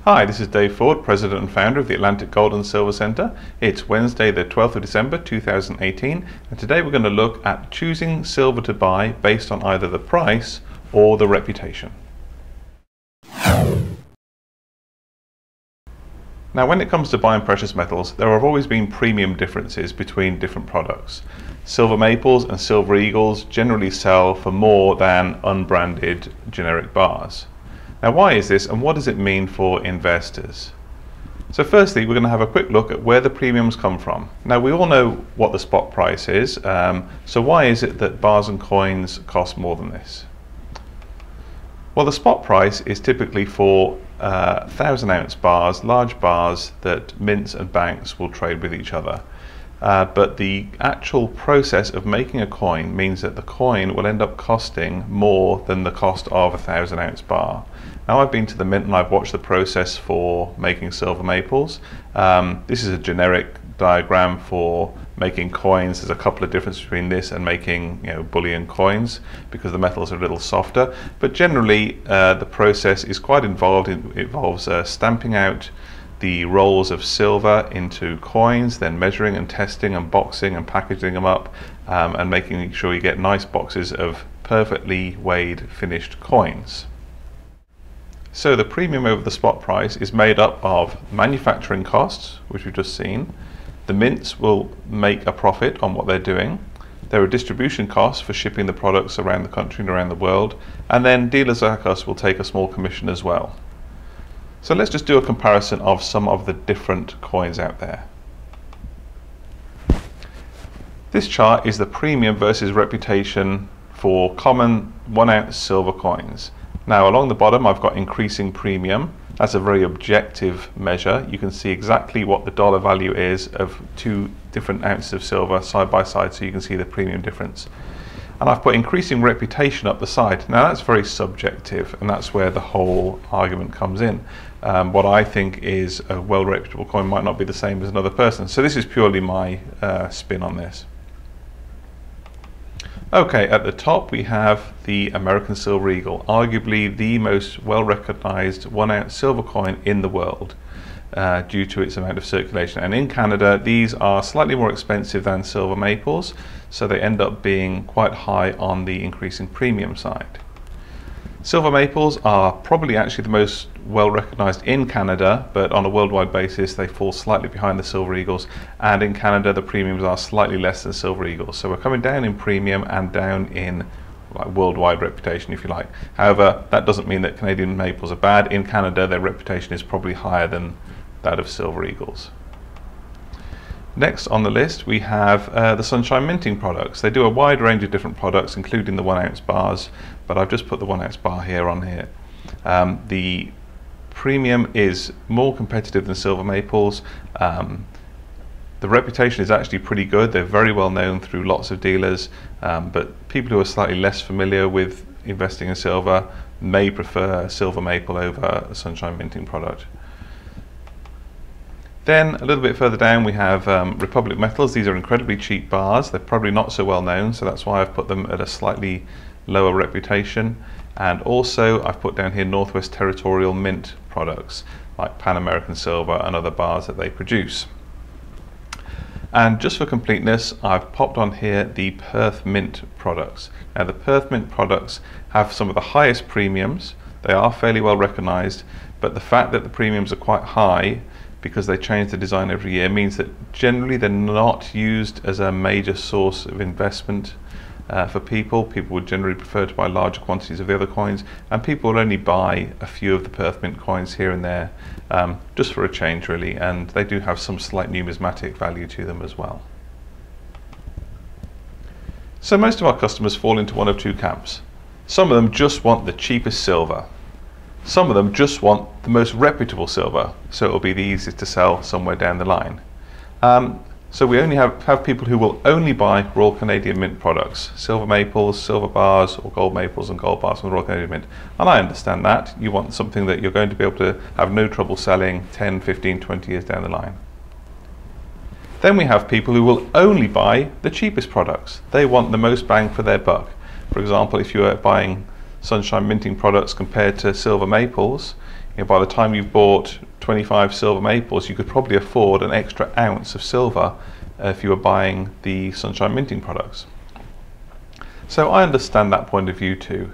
Hi, this is Dave Ford, President and Founder of the Atlantic Gold and Silver Center. It's Wednesday the 12th of December 2018 and today we're going to look at choosing silver to buy based on either the price or the reputation. Now when it comes to buying precious metals, there have always been premium differences between different products. Silver Maples and Silver Eagles generally sell for more than unbranded generic bars. Now why is this and what does it mean for investors? So firstly, we're going to have a quick look at where the premiums come from. Now we all know what the spot price is, so why is it that bars and coins cost more than this? Well, the spot price is typically for 1,000-ounce bars, large bars that mints and banks will trade with each other. But the actual process of making a coin means that the coin will end up costing more than the cost of a 1,000-ounce bar. Now I've been to the mint and I've watched the process for making silver maples. This is a generic diagram for making coins. There's a couple of differences between this and making bullion coins because the metals are a little softer. But generally the process is quite involved. It involves stamping out the rolls of silver into coins, then measuring and testing and boxing and packaging them up and making sure you get nice boxes of perfectly weighed finished coins. So the premium over the spot price is made up of manufacturing costs, which we've just seen. The mints will make a profit on what they're doing. There are distribution costs for shipping the products around the country and around the world, and then dealers like us will take a small commission as well. So let's just do a comparison of some of the different coins out there. This chart is the premium versus reputation for common 1-ounce silver coins. Now along the bottom I've got increasing premium. That's a very objective measure. You can see exactly what the dollar value is of 2 different ounces of silver side by side, so you can see the premium difference. And I've put increasing reputation up the side. Now that's very subjective, and that's where the whole argument comes in. What I think is a well-reputable coin might not be the same as another person. So this is purely my spin on this. Okay, at the top we have the American Silver Eagle, arguably the most well-recognized 1-ounce silver coin in the world due to its amount of circulation. And in Canada, these are slightly more expensive than silver maples, so they end up being quite high on the increasing premium side. Silver maples are probably actually the most well recognized in Canada, but on a worldwide basis they fall slightly behind the Silver Eagles, and in Canada the premiums are slightly less than Silver Eagles. So we're coming down in premium and down in worldwide reputation, if you like. However, that doesn't mean that Canadian maples are bad. In Canada their reputation is probably higher than that of Silver Eagles. Next on the list we have the Sunshine Minting products. They do a wide range of different products, including the 1-ounce bars, but I've just put the 1-ounce bar here on here. The premium is more competitive than silver maples. The reputation is actually pretty good. They're very well known through lots of dealers, but people who are slightly less familiar with investing in silver may prefer a silver maple over a Sunshine Minting product. Then a little bit further down we have Republic Metals. These are incredibly cheap bars. They're probably not so well known, so that's why I've put them at a slightly lower reputation. And also I've put down here Northwest Territorial Mint products like Pan American Silver and other bars that they produce. And just for completeness, I've popped on here the Perth Mint products. Now the Perth Mint products have some of the highest premiums. They are fairly well recognized, but the fact that the premiums are quite high because they change the design every year means that generally they're not used as a major source of investment for people. People would generally prefer to buy larger quantities of the other coins, and people will only buy a few of the Perth Mint coins here and there just for a change really, and they do have some slight numismatic value to them as well. So most of our customers fall into one of two camps. Some of them just want the cheapest silver. Some of them just want the most reputable silver, so it'll be the easiest to sell somewhere down the line. So we only have people who will only buy Royal Canadian Mint products, silver maples, silver bars, or gold maples and gold bars from the Royal Canadian Mint. And I understand that. You want something that you're going to be able to have no trouble selling 10, 15, 20 years down the line. Then we have people who will only buy the cheapest products. They want the most bang for their buck. For example, if you are buying Sunshine Minting products compared to silver maples, by the time you've bought 25 silver maples, you could probably afford an extra ounce of silver if you were buying the Sunshine Minting products. So I understand that point of view too.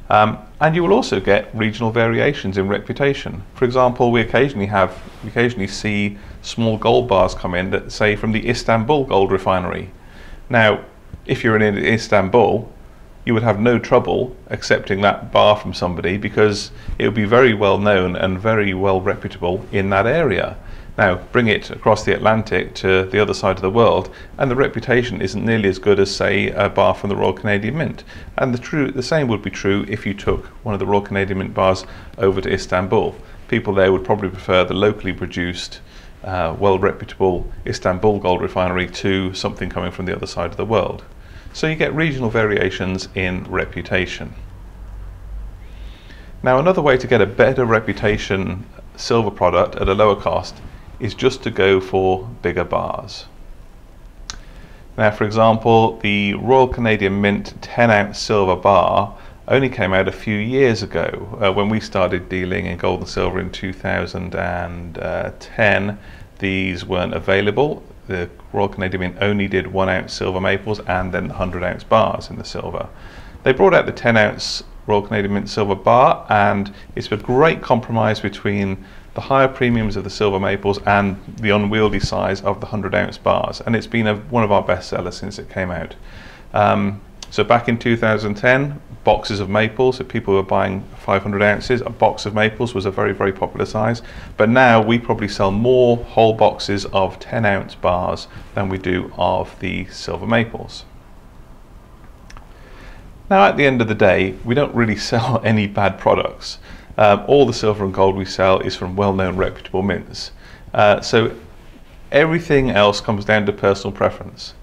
And you will also get regional variations in reputation. For example, we occasionally see small gold bars come in that say from the Istanbul gold refinery. Now, if you're in Istanbul, you would have no trouble accepting that bar from somebody because it would be very well known and very well reputable in that area. Now, bring it across the Atlantic to the other side of the world, and the reputation isn't nearly as good as, say, a bar from the Royal Canadian Mint. And the same would be true if you took one of the Royal Canadian Mint bars over to Istanbul. People there would probably prefer the locally produced, well-reputable Istanbul gold refinery to something coming from the other side of the world. So you get regional variations in reputation. Now, another way to get a better reputation silver product at a lower cost is just to go for bigger bars. Now, for example, the Royal Canadian Mint 10-ounce silver bar only came out a few years ago. When we started dealing in gold and silver in 2010, these weren't available. The Royal Canadian Mint only did 1-ounce silver maples and then the 100-ounce bars in the silver. They brought out the 10-ounce Royal Canadian Mint silver bar, and it's a great compromise between the higher premiums of the silver maples and the unwieldy size of the 100-ounce bars, and it's been one of our best sellers since it came out. So back in 2010, boxes of maples, if people were buying 500 ounces, a box of maples was a very, very popular size. But now we probably sell more whole boxes of 10-ounce bars than we do of the silver maples. Now, at the end of the day, we don't really sell any bad products. All the silver and gold we sell is from well-known, reputable mints. So everything else comes down to personal preference.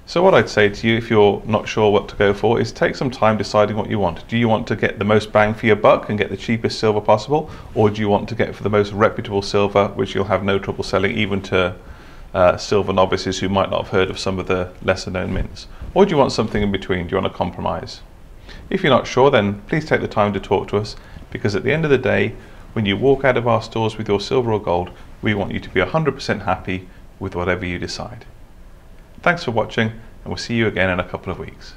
So what I'd say to you, if you're not sure what to go for, is take some time deciding what you want. Do you want to get the most bang for your buck and get the cheapest silver possible, or do you want to get for the most reputable silver, which you'll have no trouble selling even to silver novices who might not have heard of some of the lesser known mints? Or do you want something in between? Do you want a compromise? If you're not sure, then please take the time to talk to us, because at the end of the day, when you walk out of our stores with your silver or gold, we want you to be 100% happy with whatever you decide. Thanks for watching, and we'll see you again in a couple of weeks.